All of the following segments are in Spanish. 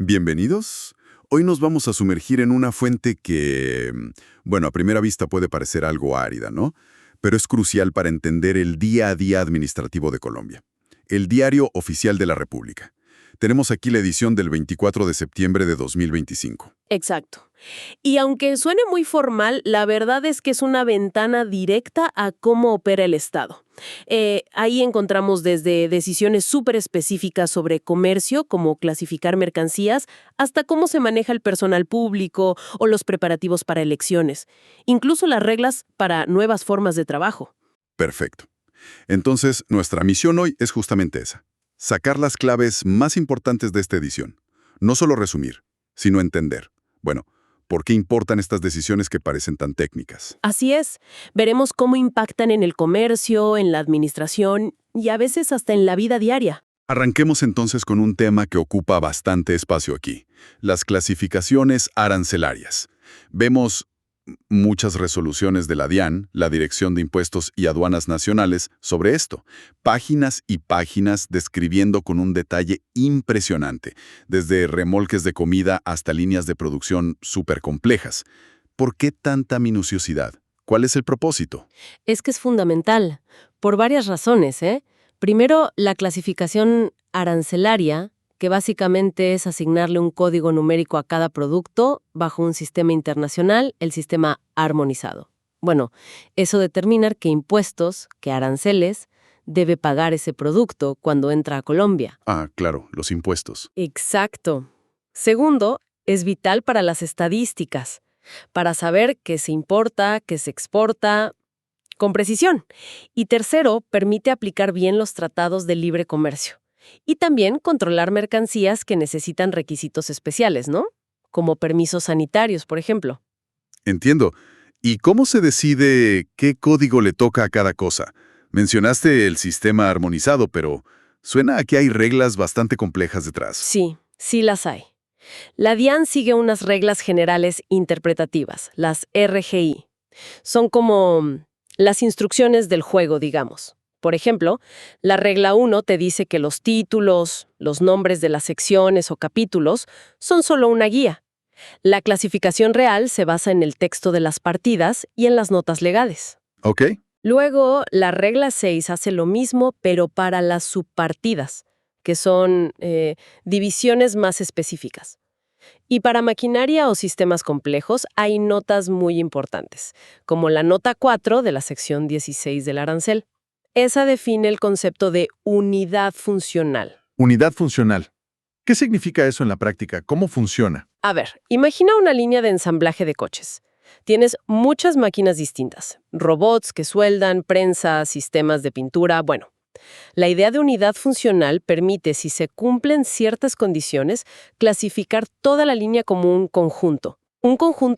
Bienvenidos. Hoy nos vamos a sumergir en una fuente que, bueno, a primera vista puede parecer algo árida, ¿no? Pero es crucial para entender el día a día administrativo de Colombia. El Diario Oficial de la República. Tenemos aquí la edición del 24 de septiembre de 2025. Exacto. Y aunque suene muy formal, la verdad es que es una ventana directa a cómo opera el Estado. Ahí encontramos desde decisiones súper específicas sobre comercio, como clasificar mercancías, hasta cómo se maneja el personal público o los preparativos para elecciones, incluso las reglas para nuevas formas de trabajo. Perfecto. Entonces, nuestra misión hoy es justamente esa. Sacar las claves más importantes de esta edición. No solo resumir, sino entender. Bueno, ¿por qué importan estas decisiones que parecen tan técnicas? Así es, veremos cómo impactan en el comercio, en la administración y a veces hasta en la vida diaria. Arranquemos entonces con un tema que ocupa bastante espacio aquí, las clasificaciones arancelarias. Vemos muchas resoluciones de la DIAN, la Dirección de Impuestos y Aduanas Nacionales, sobre esto. Páginas y páginas describiendo con un detalle impresionante, desde remolques de comida hasta líneas de producción súper complejas. ¿Por qué tanta minuciosidad? ¿Cuál es el propósito? Es que es fundamental, por varias razones, ¿eh? Primero, la clasificación arancelaria, que básicamente es asignarle un código numérico a cada producto bajo un sistema internacional, el sistema armonizado. Bueno, eso determina qué impuestos, qué aranceles, debe pagar ese producto cuando entra a Colombia. Ah, claro, los impuestos. Exacto. Segundo, es vital para las estadísticas, para saber qué se importa, qué se exporta, con precisión. Y tercero, permite aplicar bien los tratados de libre comercio. Y también controlar mercancías que necesitan requisitos especiales, ¿no? Como permisos sanitarios, por ejemplo. Entiendo. ¿Y cómo se decide qué código le toca a cada cosa? Mencionaste el sistema armonizado, pero suena a que hay reglas bastante complejas detrás. Sí, sí las hay. La DIAN sigue unas reglas generales interpretativas, las RGI. Son como las instrucciones del juego, digamos. Por ejemplo, la regla 1 te dice que los títulos, los nombres de las secciones o capítulos son solo una guía. La clasificación real se basa en el texto de las partidas y en las notas legales. ¿Ok? Luego, la regla 6 hace lo mismo, pero para las subpartidas, que son divisiones más específicas. Y para maquinaria o sistemas complejos hay notas muy importantes, como la nota 4 de la sección 16 del arancel. Esa define el concepto de unidad funcional. Unidad funcional. ¿Qué significa eso en la práctica? ¿Cómo funciona? A ver, imagina una línea de ensamblaje de coches. Tienes muchas máquinas distintas, robots que sueldan, prensa, sistemas de pintura, bueno. La idea de unidad funcional permite, si se cumplen ciertas condiciones, clasificar toda la línea como un conjunto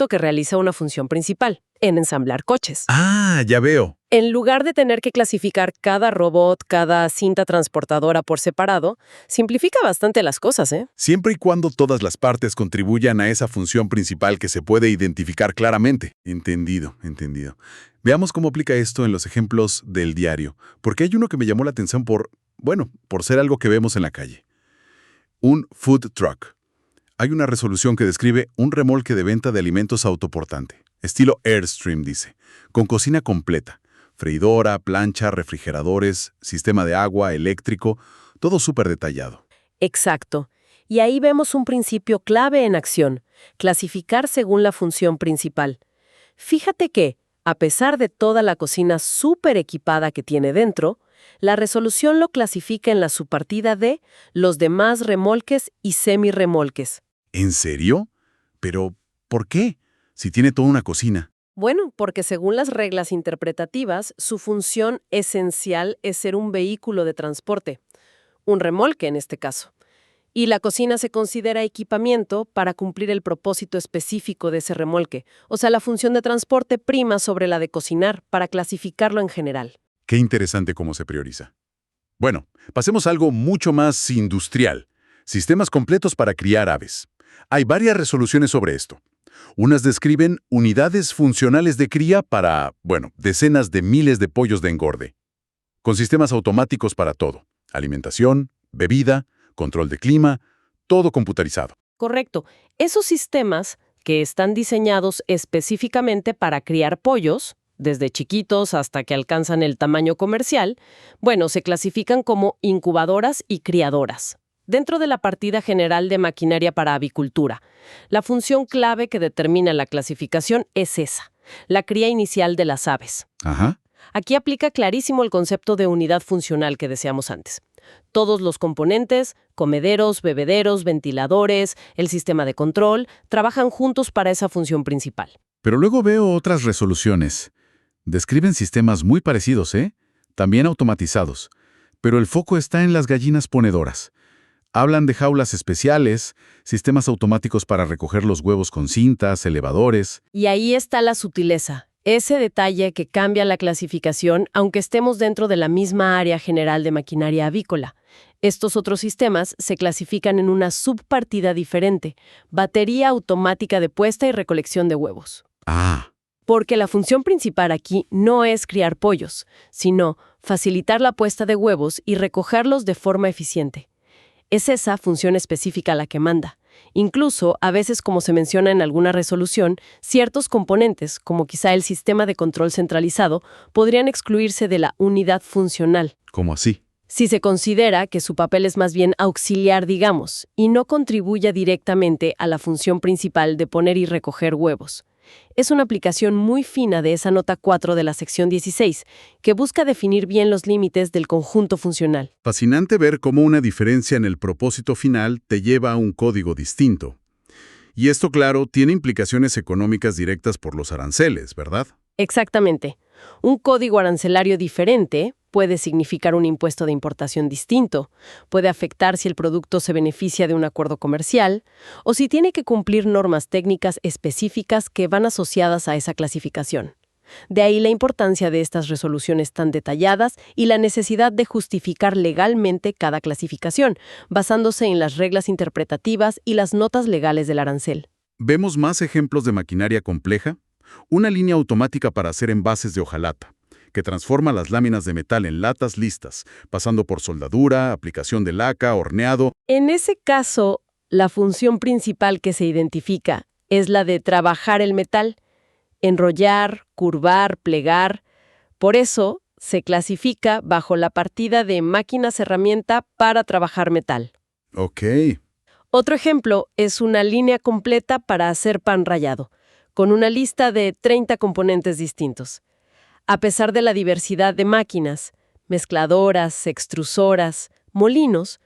que realiza una función principal, en ensamblar coches. Ah, ya veo. En lugar de tener que clasificar cada robot, cada cinta transportadora por separado, simplifica bastante las cosas, ¿eh? Siempre y cuando todas las partes contribuyan a esa función principal que se puede identificar claramente. Entendido. Veamos cómo aplica esto en los ejemplos del diario, porque hay uno que me llamó la atención por ser algo que vemos en la calle. Un food truck. Hay una resolución que describe un remolque de venta de alimentos autoportante, estilo Airstream, dice, con cocina completa, freidora, plancha, refrigeradores, sistema de agua, eléctrico, todo súper detallado. Exacto. Y ahí vemos un principio clave en acción, clasificar según la función principal. Fíjate que, a pesar de toda la cocina súper equipada que tiene dentro, la resolución lo clasifica en la subpartida de los demás remolques y semirremolques. ¿En serio? Pero, ¿por qué? Si tiene toda una cocina. Bueno, porque según las reglas interpretativas, su función esencial es ser un vehículo de transporte, un remolque en este caso. Y la cocina se considera equipamiento para cumplir el propósito específico de ese remolque. O sea, la función de transporte prima sobre la de cocinar para clasificarlo en general. Qué interesante cómo se prioriza. Bueno, pasemos a algo mucho más industrial. Sistemas completos para criar aves. Hay varias resoluciones sobre esto. Unas describen unidades funcionales de cría para, decenas de miles de pollos de engorde. Con sistemas automáticos para todo. Alimentación, bebida, control de clima, todo computarizado. Correcto. Esos sistemas que están diseñados específicamente para criar pollos, desde chiquitos hasta que alcanzan el tamaño comercial, bueno, se clasifican como incubadoras y criadoras. Dentro de la partida general de maquinaria para avicultura, la función clave que determina la clasificación es esa, la cría inicial de las aves. Ajá. Aquí aplica clarísimo el concepto de unidad funcional que decíamos antes. Todos los componentes, comederos, bebederos, ventiladores, el sistema de control, trabajan juntos para esa función principal. Pero luego veo otras resoluciones. Describen sistemas muy parecidos, ¿eh? También automatizados. Pero el foco está en las gallinas ponedoras. Hablan de jaulas especiales, sistemas automáticos para recoger los huevos con cintas, elevadores. Y ahí está la sutileza, ese detalle que cambia la clasificación aunque estemos dentro de la misma área general de maquinaria avícola. Estos otros sistemas se clasifican en una subpartida diferente, batería automática de puesta y recolección de huevos. Ah, Porque la función principal aquí no es criar pollos, sino facilitar la puesta de huevos y recogerlos de forma eficiente. Es esa función específica la que manda. Incluso, a veces, como se menciona en alguna resolución, ciertos componentes, como quizá el sistema de control centralizado, podrían excluirse de la unidad funcional, ¿cómo así? si se considera que su papel es más bien auxiliar, digamos, y no contribuya directamente a la función principal de poner y recoger huevos. Es una aplicación muy fina de esa nota 4 de la sección 16, que busca definir bien los límites del conjunto funcional. Fascinante ver cómo una diferencia en el propósito final te lleva a un código distinto. Y esto, claro, tiene implicaciones económicas directas por los aranceles, ¿verdad? Exactamente. Un código arancelario diferente puede significar un impuesto de importación distinto, puede afectar si el producto se beneficia de un acuerdo comercial o si tiene que cumplir normas técnicas específicas que van asociadas a esa clasificación. De ahí la importancia de estas resoluciones tan detalladas y la necesidad de justificar legalmente cada clasificación, basándose en las reglas interpretativas y las notas legales del arancel. ¿Vemos más ejemplos de maquinaria compleja? Una línea automática para hacer envases de hojalata, que transforma las láminas de metal en latas listas, pasando por soldadura, aplicación de laca, horneado. En ese caso, la función principal que se identifica es la de trabajar el metal, enrollar, curvar, plegar. Por eso, se clasifica bajo la partida de máquinas-herramienta para trabajar metal. Ok. Otro ejemplo es una línea completa para hacer pan rallado, con una lista de 30 componentes distintos. A pesar de la diversidad de máquinas, mezcladoras, extrusoras, molinos,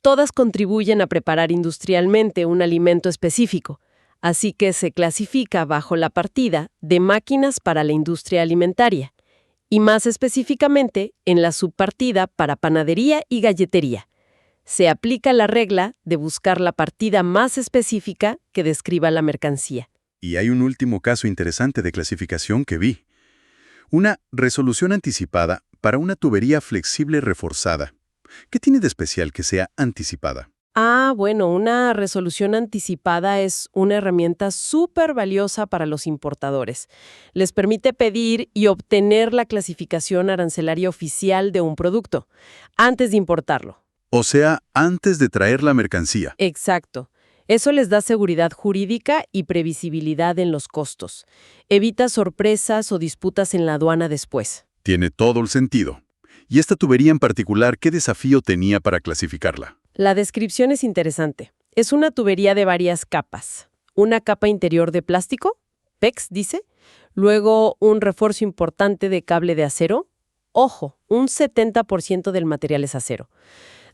todas contribuyen a preparar industrialmente un alimento específico, así que se clasifica bajo la partida de máquinas para la industria alimentaria, y más específicamente en la subpartida para panadería y galletería. Se aplica la regla de buscar la partida más específica que describa la mercancía. Y hay un último caso interesante de clasificación que vi. Una resolución anticipada para una tubería flexible reforzada. ¿Qué tiene de especial que sea anticipada? Bueno, una resolución anticipada es una herramienta súper valiosa para los importadores. Les permite pedir y obtener la clasificación arancelaria oficial de un producto antes de importarlo. O sea, antes de traer la mercancía. Exacto. Eso les da seguridad jurídica y previsibilidad en los costos. Evita sorpresas o disputas en la aduana después. Tiene todo el sentido. ¿Y esta tubería en particular qué desafío tenía para clasificarla? La descripción es interesante. Es una tubería de varias capas. Una capa interior de plástico, PEX dice, luego un refuerzo importante de cable de acero. Ojo, un 70% del material es acero.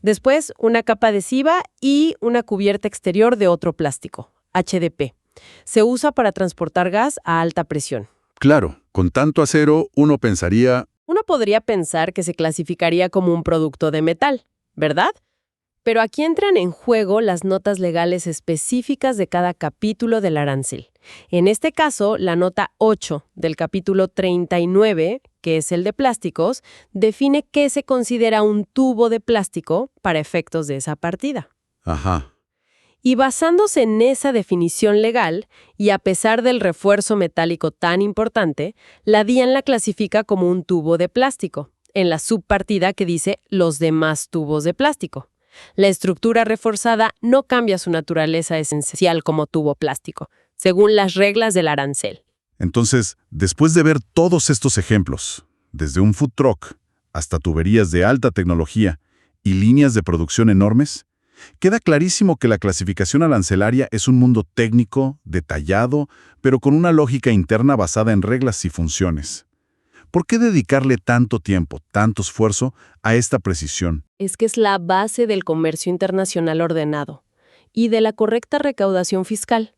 Después, una capa adhesiva y una cubierta exterior de otro plástico, HDP. Se usa para transportar gas a alta presión. Claro, con tanto acero uno pensaría... Uno podría pensar que se clasificaría como un producto de metal, ¿verdad? Pero aquí entran en juego las notas legales específicas de cada capítulo del arancel. En este caso, la nota 8 del capítulo 39, que es el de plásticos, define qué se considera un tubo de plástico para efectos de esa partida. Ajá. Y basándose en esa definición legal, y a pesar del refuerzo metálico tan importante, la DIAN la clasifica como un tubo de plástico, en la subpartida que dice los demás tubos de plástico. La estructura reforzada no cambia su naturaleza esencial como tubo plástico, según las reglas del arancel. Entonces, después de ver todos estos ejemplos, desde un food truck hasta tuberías de alta tecnología y líneas de producción enormes, queda clarísimo que la clasificación arancelaria es un mundo técnico, detallado, pero con una lógica interna basada en reglas y funciones. ¿Por qué dedicarle tanto tiempo, tanto esfuerzo a esta precisión? Es que es la base del comercio internacional ordenado y de la correcta recaudación fiscal.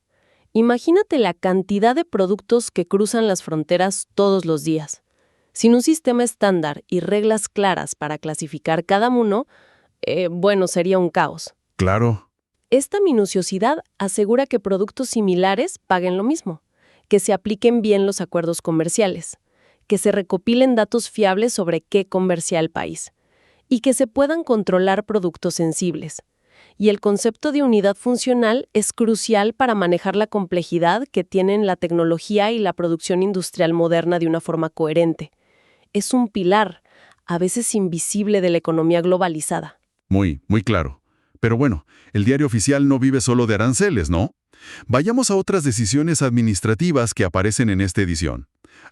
Imagínate la cantidad de productos que cruzan las fronteras todos los días. Sin un sistema estándar y reglas claras para clasificar cada uno, sería un caos. Claro. Esta minuciosidad asegura que productos similares paguen lo mismo, que se apliquen bien los acuerdos comerciales, que se recopilen datos fiables sobre qué comercia el país y que se puedan controlar productos sensibles. Y el concepto de unidad funcional es crucial para manejar la complejidad que tienen la tecnología y la producción industrial moderna de una forma coherente. Es un pilar, a veces invisible, de la economía globalizada. Muy claro. Pero bueno, el diario oficial no vive solo de aranceles, ¿no? Vayamos a otras decisiones administrativas que aparecen en esta edición.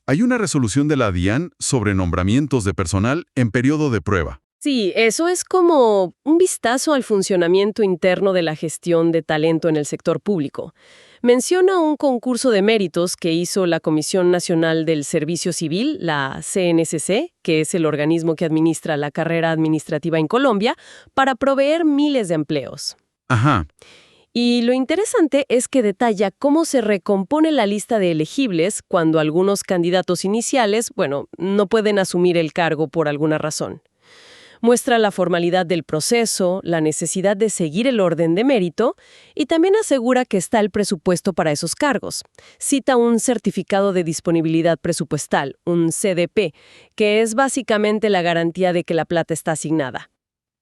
Hay una resolución de la DIAN sobre nombramientos de personal en periodo de prueba. Sí, eso es como un vistazo al funcionamiento interno de la gestión de talento en el sector público. Menciona un concurso de méritos que hizo la Comisión Nacional del Servicio Civil, la CNSC, que es el organismo que administra la carrera administrativa en Colombia, para proveer miles de empleos. Ajá. Y lo interesante es que detalla cómo se recompone la lista de elegibles cuando algunos candidatos iniciales, no pueden asumir el cargo por alguna razón. Muestra la formalidad del proceso, la necesidad de seguir el orden de mérito y también asegura que está el presupuesto para esos cargos. Cita un certificado de disponibilidad presupuestal, un CDP, que es básicamente la garantía de que la plata está asignada.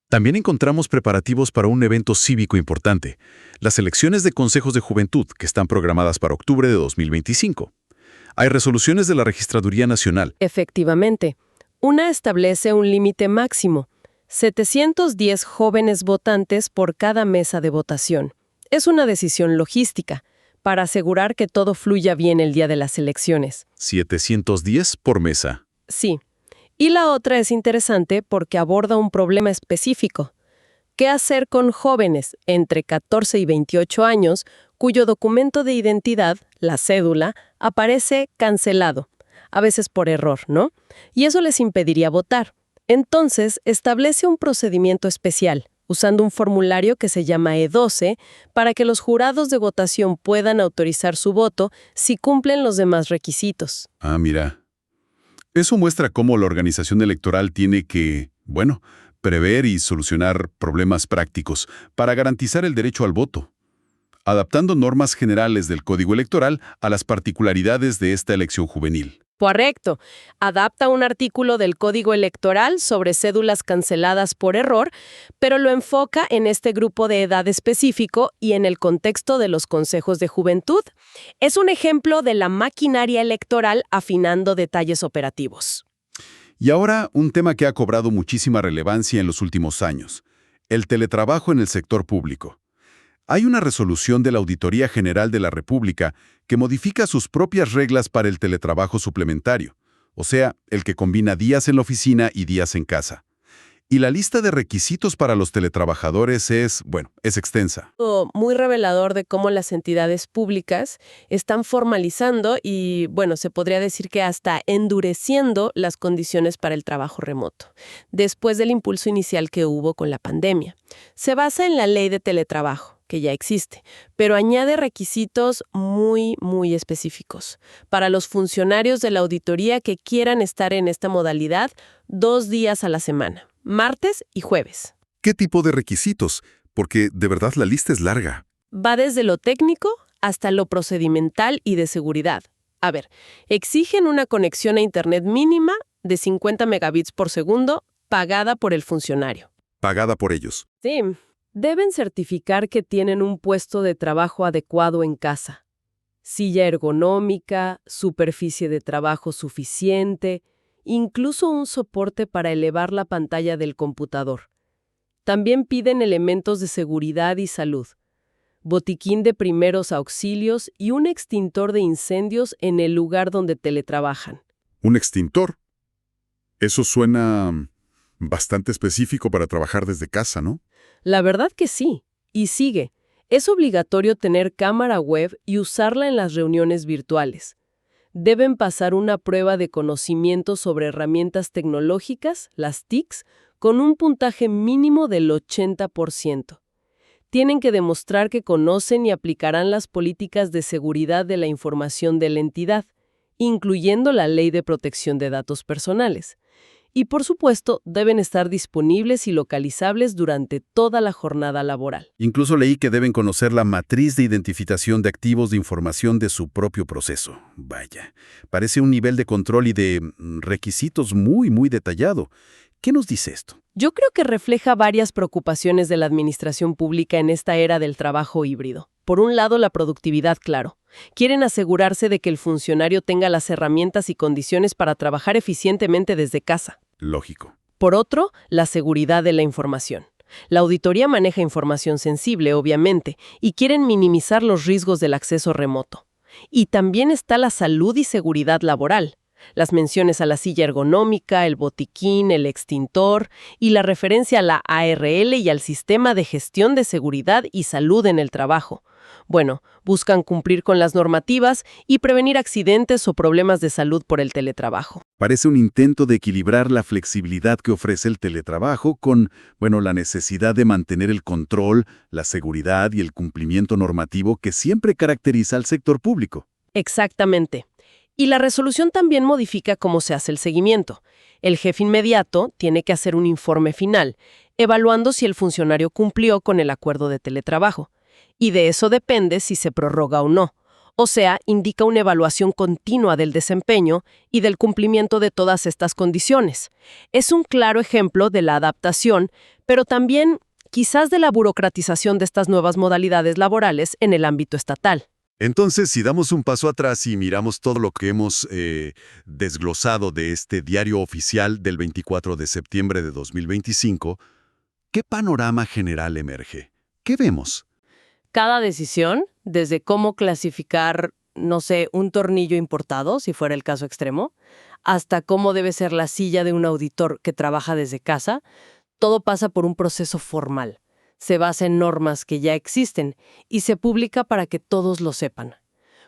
También encontramos preparativos para un evento cívico importante, las elecciones de consejos de juventud, que están programadas para octubre de 2025. Hay resoluciones de la Registraduría Nacional. Efectivamente. Una establece un límite máximo, 710 jóvenes votantes por cada mesa de votación. Es una decisión logística, para asegurar que todo fluya bien el día de las elecciones. 710 por mesa. Sí. Y la otra es interesante porque aborda un problema específico. ¿Qué hacer con jóvenes entre 14 y 28 años cuyo documento de identidad, la cédula, aparece cancelado? A veces por error, ¿no? Y eso les impediría votar. Entonces, establece un procedimiento especial, usando un formulario que se llama E12, para que los jurados de votación puedan autorizar su voto si cumplen los demás requisitos. Ah, mira. Eso muestra cómo la organización electoral tiene que, prever y solucionar problemas prácticos para garantizar el derecho al voto, adaptando normas generales del Código Electoral a las particularidades de esta elección juvenil. Correcto. Adapta un artículo del Código Electoral sobre cédulas canceladas por error, pero lo enfoca en este grupo de edad específico y en el contexto de los consejos de juventud. Es un ejemplo de la maquinaria electoral afinando detalles operativos. Y ahora, un tema que ha cobrado muchísima relevancia en los últimos años: el teletrabajo en el sector público. Hay una resolución de la Auditoría General de la República que modifica sus propias reglas para el teletrabajo suplementario, o sea, el que combina días en la oficina y días en casa. Y la lista de requisitos para los teletrabajadores es extensa. Muy revelador de cómo las entidades públicas están formalizando y, se podría decir que hasta endureciendo las condiciones para el trabajo remoto, después del impulso inicial que hubo con la pandemia. Se basa en la ley de teletrabajo, que ya existe, pero añade requisitos muy específicos. Para los funcionarios de la auditoría que quieran estar en esta modalidad 2 días a la semana, martes y jueves. ¿Qué tipo de requisitos? Porque de verdad la lista es larga. Va desde lo técnico hasta lo procedimental y de seguridad. A ver, exigen una conexión a Internet mínima de 50 megabits por segundo pagada por el funcionario. Pagada por ellos. Sí. Deben certificar que tienen un puesto de trabajo adecuado en casa. Silla ergonómica, superficie de trabajo suficiente, incluso un soporte para elevar la pantalla del computador. También piden elementos de seguridad y salud, botiquín de primeros auxilios y un extintor de incendios en el lugar donde teletrabajan. ¿Un extintor? Eso suena bastante específico para trabajar desde casa, ¿no? La verdad que sí. Y sigue. Es obligatorio tener cámara web y usarla en las reuniones virtuales. Deben pasar una prueba de conocimiento sobre herramientas tecnológicas, las TICs, con un puntaje mínimo del 80%. Tienen que demostrar que conocen y aplicarán las políticas de seguridad de la información de la entidad, incluyendo la Ley de Protección de Datos Personales. Y, por supuesto, deben estar disponibles y localizables durante toda la jornada laboral. Incluso leí que deben conocer la matriz de identificación de activos de información de su propio proceso. Vaya, parece un nivel de control y de requisitos muy detallado. ¿Qué nos dice esto? Yo creo que refleja varias preocupaciones de la administración pública en esta era del trabajo híbrido. Por un lado, la productividad, claro. Quieren asegurarse de que el funcionario tenga las herramientas y condiciones para trabajar eficientemente desde casa. Lógico. Por otro, la seguridad de la información. La auditoría maneja información sensible, obviamente, y quieren minimizar los riesgos del acceso remoto. Y también está la salud y seguridad laboral. Las menciones a la silla ergonómica, el botiquín, el extintor y la referencia a la ARL y al sistema de gestión de seguridad y salud en el trabajo. Bueno, buscan cumplir con las normativas y prevenir accidentes o problemas de salud por el teletrabajo. Parece un intento de equilibrar la flexibilidad que ofrece el teletrabajo con, la necesidad de mantener el control, la seguridad y el cumplimiento normativo que siempre caracteriza al sector público. Exactamente. Y la resolución también modifica cómo se hace el seguimiento. El jefe inmediato tiene que hacer un informe final, evaluando si el funcionario cumplió con el acuerdo de teletrabajo. Y de eso depende si se prorroga o no. O sea, indica una evaluación continua del desempeño y del cumplimiento de todas estas condiciones. Es un claro ejemplo de la adaptación, pero también quizás de la burocratización de estas nuevas modalidades laborales en el ámbito estatal. Entonces, si damos un paso atrás y miramos todo lo que hemos desglosado de este diario oficial del 24 de septiembre de 2025, ¿qué panorama general emerge? ¿Qué vemos? Cada decisión, desde cómo clasificar, un tornillo importado, si fuera el caso extremo, hasta cómo debe ser la silla de un auditor que trabaja desde casa, todo pasa por un proceso formal. Se basa en normas que ya existen y se publica para que todos lo sepan,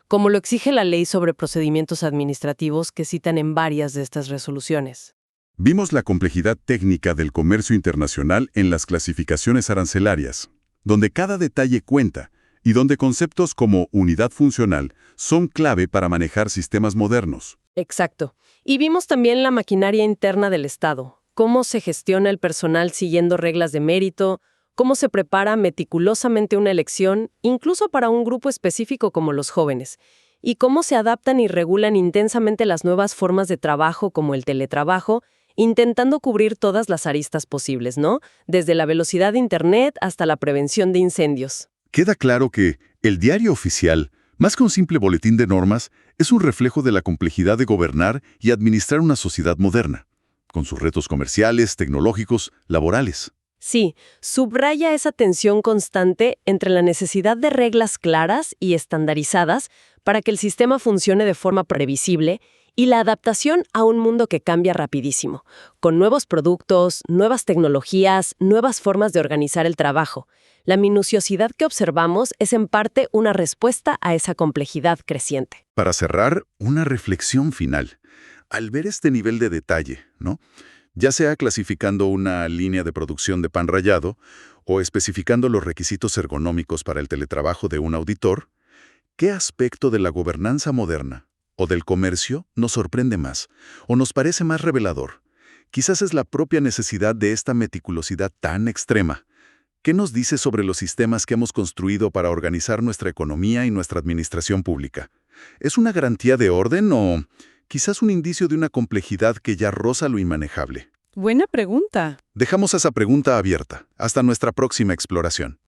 como lo exige la Ley sobre Procedimientos Administrativos que citan en varias de estas resoluciones. Vimos la complejidad técnica del comercio internacional en las clasificaciones arancelarias, donde cada detalle cuenta y donde conceptos como unidad funcional son clave para manejar sistemas modernos. Exacto. Y vimos también la maquinaria interna del Estado, cómo se gestiona el personal siguiendo reglas de mérito, cómo se prepara meticulosamente una elección, incluso para un grupo específico como los jóvenes, y cómo se adaptan y regulan intensamente las nuevas formas de trabajo como el teletrabajo, intentando cubrir todas las aristas posibles, ¿no? Desde la velocidad de Internet hasta la prevención de incendios. Queda claro que el diario oficial, más que un simple boletín de normas, es un reflejo de la complejidad de gobernar y administrar una sociedad moderna, con sus retos comerciales, tecnológicos, laborales. Sí, subraya esa tensión constante entre la necesidad de reglas claras y estandarizadas para que el sistema funcione de forma previsible y la adaptación a un mundo que cambia rapidísimo, con nuevos productos, nuevas tecnologías, nuevas formas de organizar el trabajo. La minuciosidad que observamos es en parte una respuesta a esa complejidad creciente. Para cerrar, una reflexión final. Al ver este nivel de detalle, ya sea clasificando una línea de producción de pan rallado o especificando los requisitos ergonómicos para el teletrabajo de un auditor, ¿qué aspecto de la gobernanza moderna o del comercio nos sorprende más o nos parece más revelador? Quizás es la propia necesidad de esta meticulosidad tan extrema. ¿Qué nos dice sobre los sistemas que hemos construido para organizar nuestra economía y nuestra administración pública? ¿Es una garantía de orden o quizás un indicio de una complejidad que ya roza lo inmanejable? Buena pregunta. Dejamos esa pregunta abierta. Hasta nuestra próxima exploración.